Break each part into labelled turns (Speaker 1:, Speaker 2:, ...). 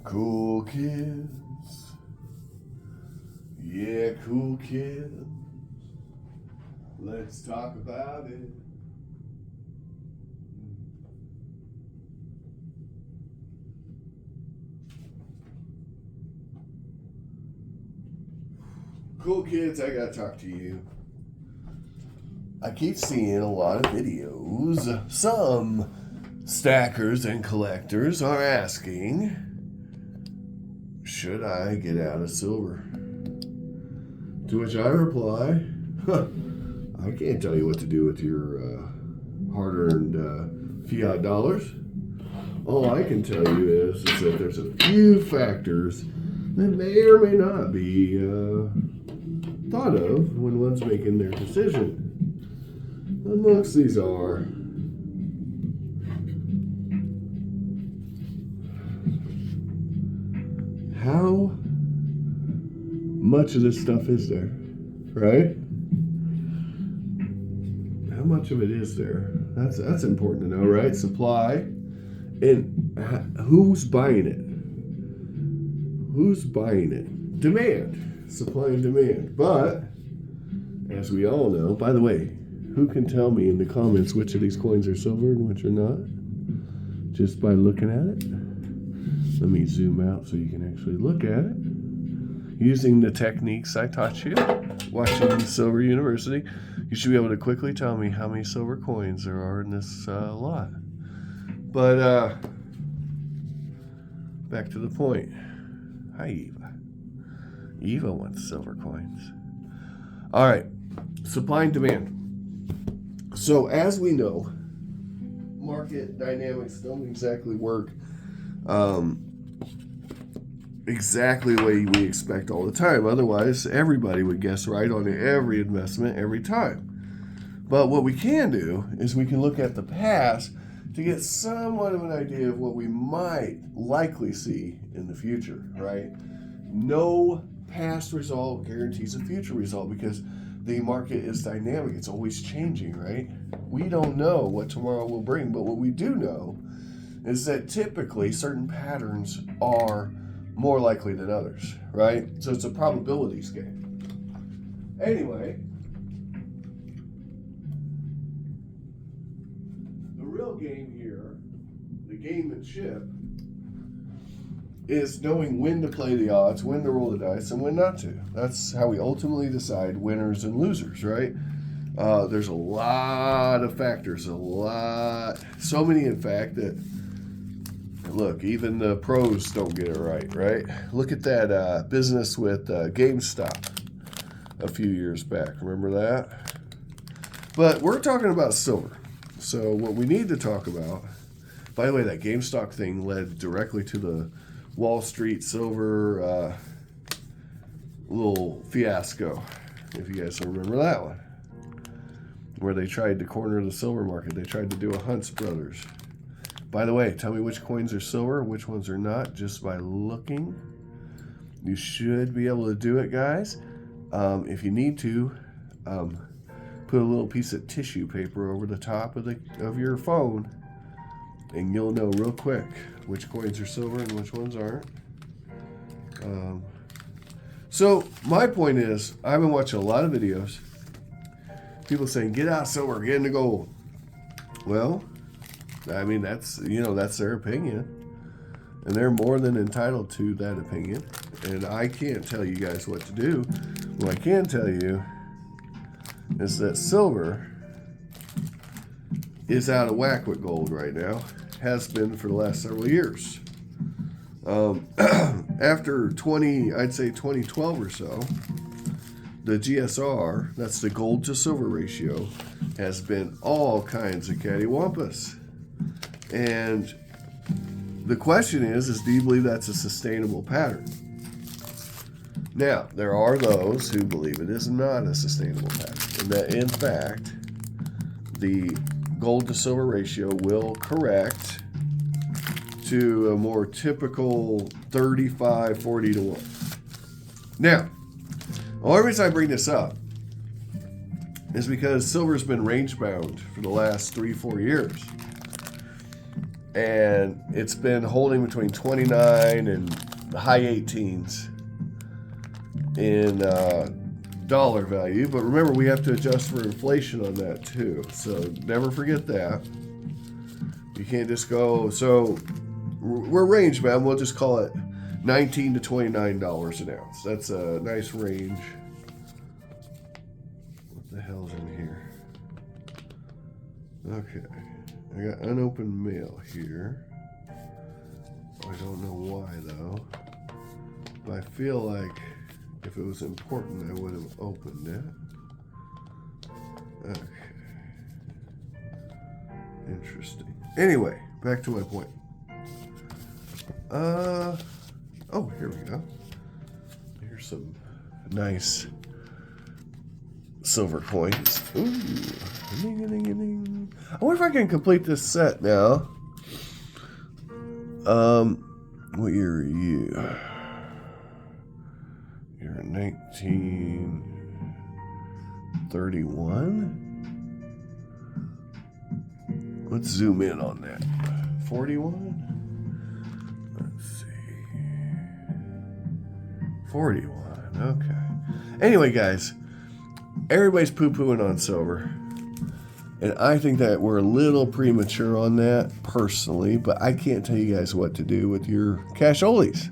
Speaker 1: Cool kids. Yeah, cool kids. Let's talk about it. Cool kids, I gotta talk to you. I keep seeing a lot of videos. Some stackers and collectors are asking, should I get out of silver? To which I reply, I can't tell you what to do with your hard-earned fiat dollars. All I can tell you is that there's a few factors that may or may not be thought of when one's making their decision. Amongst these are how much of this stuff is there, right? How much of it is there? That's important to know, right? Supply, and who's buying it? Who's buying it? Demand, supply and demand. But as we all know, by the way, who can tell me in the comments which of these coins are silver and which are not? Just by looking at it. Let me zoom out so you can actually look at it. Using the techniques I taught you watching Silver University, you should be able to quickly tell me how many silver coins there are in this lot. But back to the point. Hi, Eva. Eva wants silver coins. All right, supply and demand. So as we know, market dynamics don't exactly work exactly the way we expect all the time. Otherwise, everybody would guess right on every investment every time. But what we can do is we can look at the past to get somewhat of an idea of what we might likely see in the future, right? No past result guarantees a future result because the market is dynamic. It's always changing, right? We don't know what tomorrow will bring, but what we do know is that typically certain patterns are more likely than others, right? So it's a probabilities game. Anyway, the real game here, the gamemanship, is knowing when to play the odds, when to roll the dice, and when not to. That's how we ultimately decide winners and losers, right? There's a lot of factors, so many in fact that, look, even the pros don't get it right? Look at that business with GameStop a few years back. Remember that? But we're talking about silver. So what we need to talk about, by the way, that GameStop thing led directly to the Wall Street silver little fiasco, if you guys remember that one, where they tried to corner the silver market. They tried to do a Hunts Brothers. By the way, tell me which coins are silver, which ones are not, just by looking. You should be able to do it, guys. If you need to, put a little piece of tissue paper over the top of your phone, and you'll know real quick which coins are silver and which ones aren't. So my point is, I've been watching a lot of videos. People saying, get out of silver, get into gold. Well, I mean, that's their opinion. And they're more than entitled to that opinion. And I can't tell you guys what to do. What I can tell you is that silver is out of whack with gold right now. Has been for the last several years. After 2012 or so, the GSR, that's the gold to silver ratio, has been all kinds of cattywampus. And the question is do you believe that's a sustainable pattern? Now, there are those who believe it is not a sustainable pattern, and that in fact, the gold to silver ratio will correct to a more typical 35-40 to 1. Now, the only reason I bring this up is because silver's been range bound for the last 3-4 years. and it's been holding between 29 and the high 18s in dollar value. But remember, we have to adjust for inflation on that too, so never forget that. You can't just go. So we're range bound. We'll just call it $19 to $29 an ounce. That's a nice range. What the hell's in here? Okay, I got unopened mail here. I don't know why though, but I feel like if it was important, I would have opened it. Okay, interesting. Anyway, back to my point. Oh, here we go. Here's some nice silver coins. Ooh, ding, ding, ding, ding. I wonder if I can complete this set now. What year are you? You're 1931. Let's zoom in on that. 41. Let's see. 41. Okay. Anyway, guys, everybody's poo-pooing on silver. And I think that we're a little premature on that personally, but I can't tell you guys what to do with your cash-olies.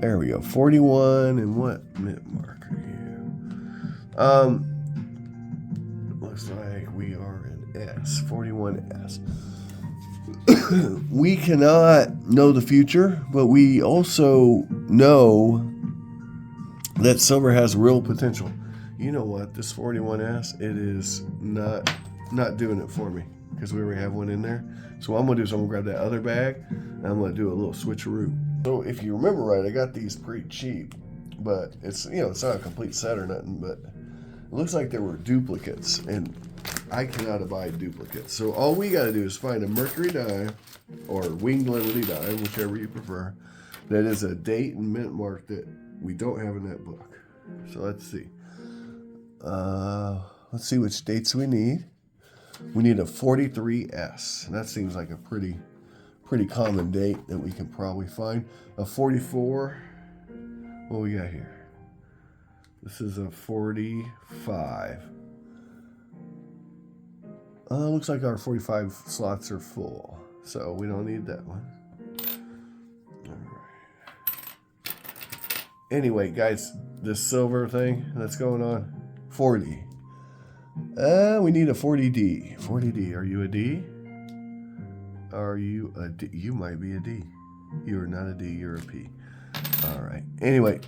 Speaker 1: There we go. 41 and what mint mark are you? Looks like we are in S. 41S. We cannot know the future, but we also know that silver has real potential. You know what? This 41S, it is not doing it for me because we already have one in there. So what I'm gonna do is I'm gonna grab that other bag and I'm gonna do a little switcheroo. So if you remember right, I got these pretty cheap, but it's it's not a complete set or nothing, but it looks like there were duplicates and I cannot abide duplicates. So all we gotta do is find a Mercury dime or Winged Liberty dime, whichever you prefer, that is a date and mint mark that we don't have in that book. So let's see. Let's see which dates we need. We need a 43S. That seems like a pretty common date that we can probably find. A 44. What we got here? This is a 45. Looks like our 45 slots are full, so we don't need that one. All right. Anyway, guys, this silver thing that's going on, 40. We need a 40D. 40D. Are you a D? Are you a D? You might be a D. You are not a D. You're a P. All right. Anyway,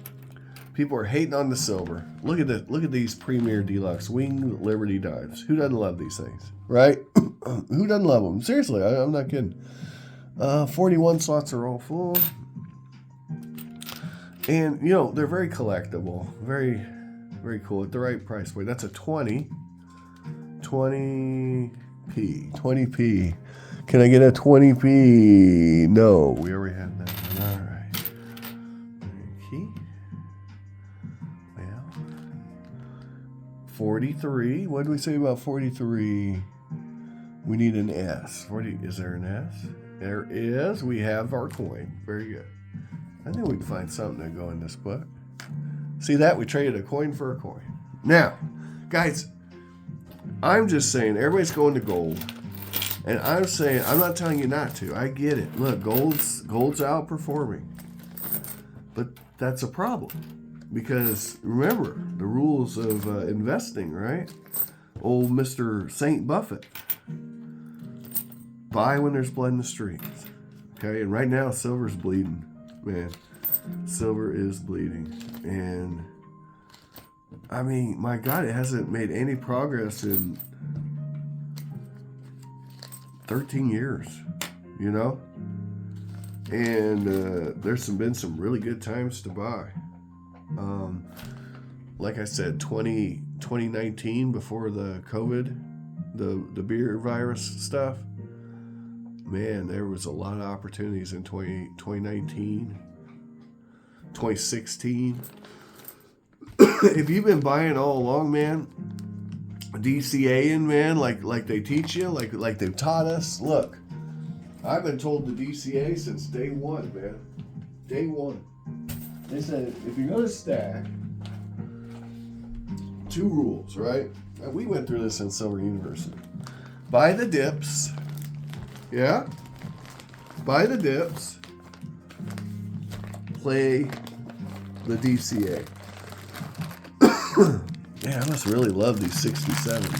Speaker 1: people are hating on the silver. Look at this. Look at these Premier Deluxe Winged Liberty dimes. Who doesn't love these things, right? Who doesn't love them? Seriously, I'm not kidding. 41 slots are all full, and they're very collectible. Very, very cool at the right price point. That's a 20p. 20p. Can I get a 20p? No, we already have that one. All right. Key. Well, 43. What did we say about 43? We need an S. 40. Is there an S? There is. We have our coin. Very good. I knew we'd find something to go in this book. See that? We traded a coin for a coin. Now, guys, I'm just saying everybody's going to gold. And I'm saying, I'm not telling you not to. I get it. Look, gold's outperforming. But that's a problem. Because remember, the rules of investing, right? Old Mr. St. Buffett. Buy when there's blood in the streets. Okay, and right now, silver's bleeding. Man, silver is bleeding. And, I mean, my God, it hasn't made any progress in 13 years, and there's been some really good times to buy. Like I said, 2019 before the COVID, the beer virus stuff, man, there was a lot of opportunities in 2019, 2016. If you've been buying all along, man, DCAing, man, like they teach you, like they've taught us. Look, I've been told the DCA since day one, man. Day one. They said, if you're going to stack, 2 rules, right? We went through this in Silver University. Buy the dips. Yeah? Buy the dips. Play the DCA. Yeah, I must really love these 67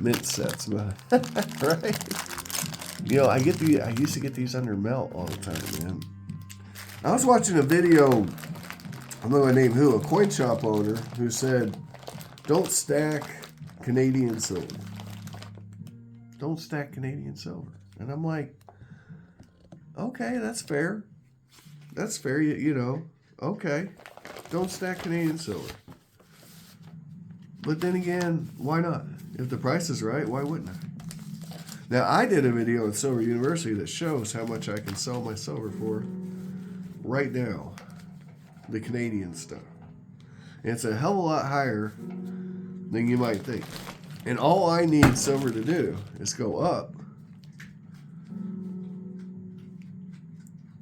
Speaker 1: mint sets, man. Right? You know, I used to get these under melt all the time, man. I was watching a video, I don't know my name who, a coin shop owner who said, don't stack Canadian silver. Don't stack Canadian silver. And I'm like, okay, that's fair. That's fair, you know. Okay, don't stack Canadian silver. But then again, why not? If the price is right, why wouldn't I? Now, I did a video at Silver University that shows how much I can sell my silver for right now, the Canadian stuff. And it's a hell of a lot higher than you might think. And all I need silver to do is go up.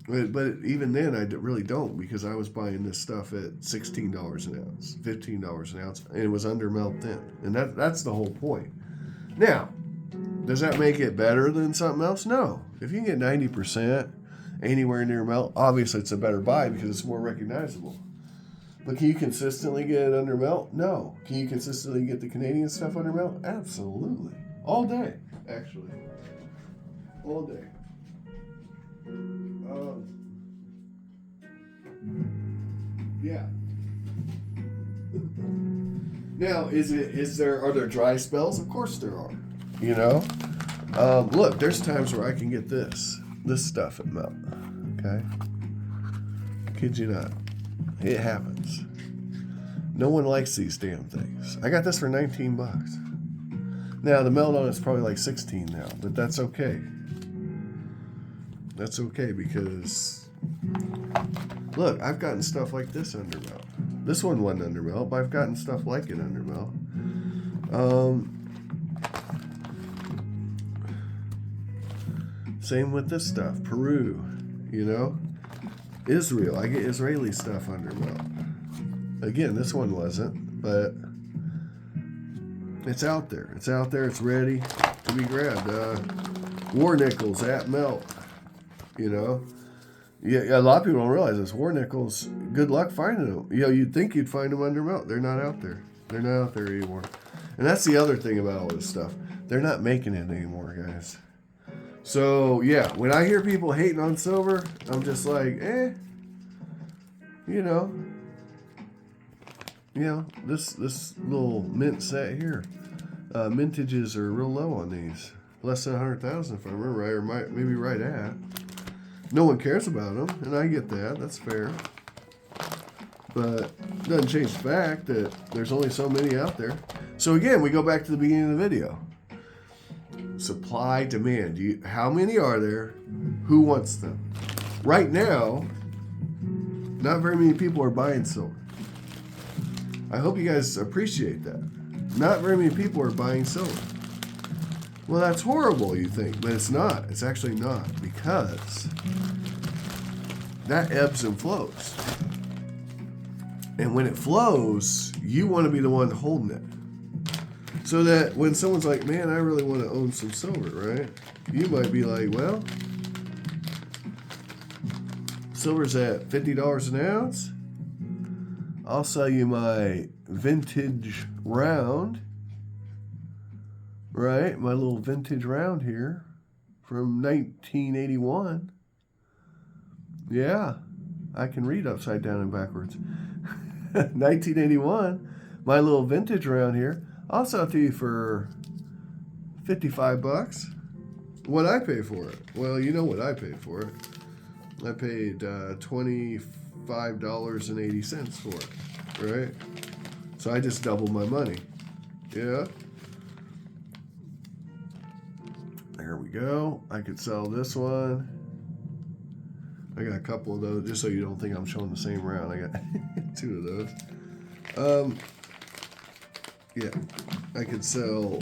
Speaker 1: But even then, I really don't, because I was buying this stuff at $16 an ounce, $15 an ounce, and it was under melt thin. And that's the whole point. Now, does that make it better than something else? No. If you can get 90% anywhere near melt, obviously it's a better buy because it's more recognizable. But can you consistently get it under melt? No. Can you consistently get the Canadian stuff under melt? Absolutely. All day, actually. All day. Yeah. Now, are there dry spells? Of course there are. You know? Look, there's times where I can get this stuff at melt. Okay? Kid you not. It happens. No one likes these damn things. I got this for $19. Now, the melt on it's probably like 16 now, but that's okay. That's okay because, look, I've gotten stuff like this under melt. This one wasn't under melt, but I've gotten stuff like it under melt. Same with this stuff. Peru, you know. Israel, I get Israeli stuff under melt. Again, this one wasn't, but it's out there. It's out there. It's ready to be grabbed. War nickels at melt. You know, yeah, a lot of people don't realize this. War nickels, good luck finding them. You know, you'd think you'd find them under melt. They're not out there. They're not out there anymore. And that's the other thing about all this stuff. They're not making it anymore, guys. So, yeah, when I hear people hating on silver, I'm just like, you know, this little mint set here, mintages are real low on these. Less than 100,000 if I remember right, or maybe right at. No one cares about them, and I get that. That's fair. But it doesn't change the fact that there's only so many out there. So again, we go back to the beginning of the video. Supply, demand. How many are there? Who wants them? Right now, not very many people are buying silver. I hope you guys appreciate that. Not very many people are buying silver. Well, that's horrible, you think, but it's not. It's actually not, because that ebbs and flows. And when it flows, you want to be the one holding it. So that when someone's like, man, I really want to own some silver, right? You might be like, well, silver's at $50 an ounce. I'll sell you my vintage round. Right, my little vintage round here from 1981. Yeah, I can read upside down and backwards. 1981, my little vintage round here. I'll sell it to you for $55. What I pay for it? Well, you know what I paid for it. I paid $25.80 for it, right? So I just doubled my money. Yeah. There we go. I could sell this one. I got a couple of those, just so you don't think I'm showing the same round. I got 2 of those. Yeah, I could sell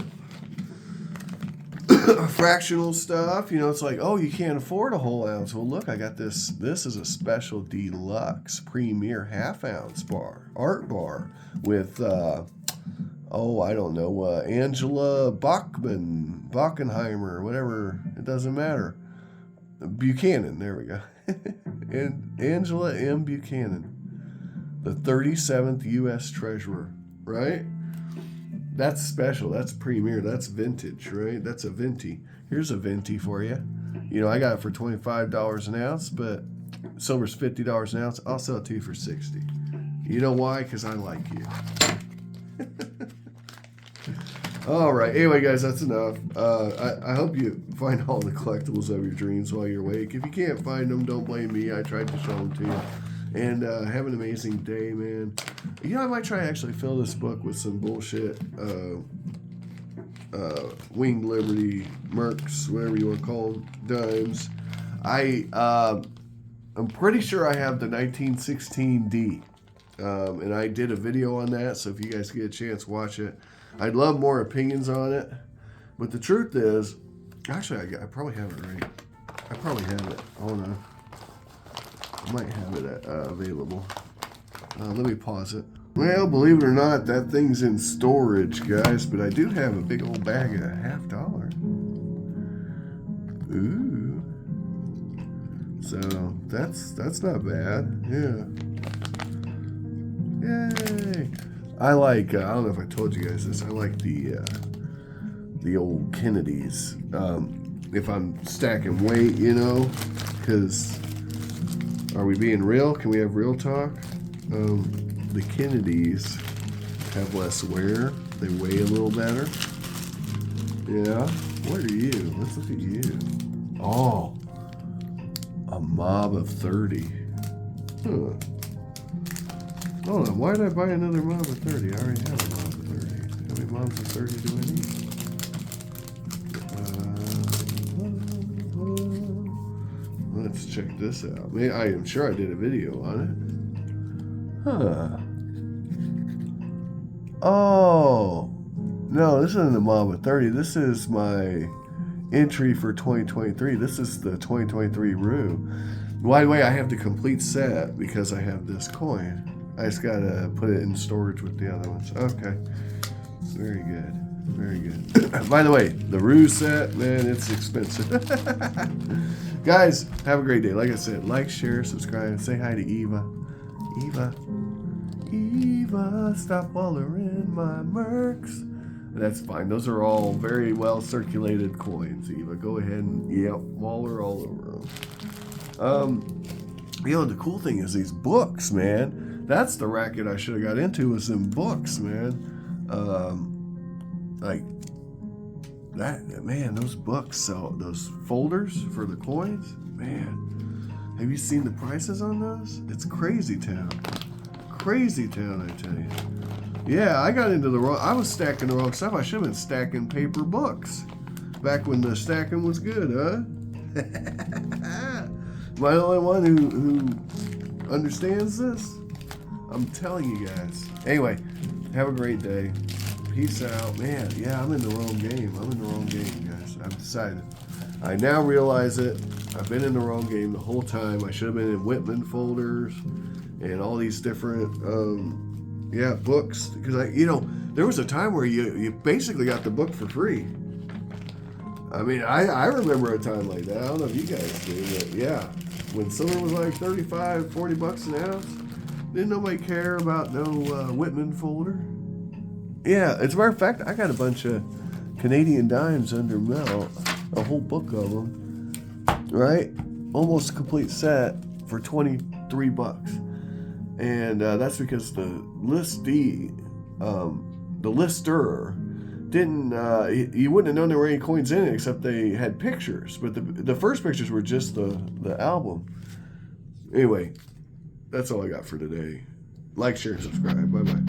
Speaker 1: fractional stuff. You know, it's like, oh, you can't afford a whole ounce. Well, look, I got this. This is a special deluxe premier half-ounce bar, art bar with, oh, I don't know, Angela Bockenheimer, whatever. It doesn't matter. Buchanan, there we go. And Angela M. Buchanan, the 37th U.S. Treasurer, right? That's special. That's premier. That's vintage, right? That's a venti. Here's a venti for you. You know, I got it for $25 an ounce, but silver's $50 an ounce. I'll sell it to you for $60. You know why? Because I like you. All right. Anyway, guys, that's enough. I hope you find all the collectibles of your dreams while you're awake. If you can't find them, don't blame me. I tried to show them to you. And have an amazing day, man. You know, I might try to actually fill this book with some bullshit Winged Liberty, Mercs, whatever you want to call them, dimes. I'm pretty sure I have the 1916D. And I did a video on that, so if you guys get a chance, watch it. I'd love more opinions on it. But the truth is, actually, I probably have it right. I probably have it. Hold on. I might have it available. Let me pause it. Well, believe it or not, that thing's in storage, guys. But I do have a big old bag of $50. Ooh. So that's not bad. Yeah. Yay. I like. I don't know if I told you guys this. I like the old Kennedys. If I'm stacking weight, you know, because. Are we being real? Can we have real talk? The Kennedys have less wear. They weigh a little better. Yeah. What are you? Let's look at you. Oh. A mob of 30. Huh. Hold on. Why did I buy another mob of 30? I already have a mob of 30. How many mobs of 30 do I need? Let's check this out. I am sure I did a video on it. Huh. Oh. No, this isn't a mob of 30. This is my entry for 2023. This is the 2023 Rue. By the way, I have the complete set because I have this coin. I just got to put it in storage with the other ones. Okay. Very good. Very good. By the way, the Rue set, man, it's expensive. Guys, have a great day. Like I said, like, share, subscribe, say hi to Eva. Eva, stop wallering my mercs. That's fine. Those are all very well circulated coins, Eva. Go ahead and, waller all over them. You know, the cool thing is these books, man. That's the racket I should have got into, was them books, man. Like that, man, those books sell, those folders for the coins, man. Have you seen the prices on those? It's crazy town. Crazy town, I tell you. Yeah, I got into I was stacking the wrong stuff. I should have been stacking paper books back when the stacking was good, huh? Am I the only one who understands this? I'm telling you guys. Anyway, have a great day. Peace out. Man, yeah, I'm in the wrong game. Guys. I've decided. I now realize it. I've been in the wrong game the whole time. I should have been in Whitman folders and all these different, books. Because, there was a time where you basically got the book for free. I mean, I remember a time like that. I don't know if you guys do, but yeah. When silver was like $35, $40 an ounce, didn't nobody care about no Whitman folder. Yeah, as a matter of fact, I got a bunch of Canadian dimes under melt, a whole book of them, right? Almost a complete set for $23. And that's because the listee, the lister, didn't, you wouldn't have known there were any coins in it except they had pictures. But the first pictures were just the album. Anyway, that's all I got for today. Like, share, and subscribe. Bye-bye.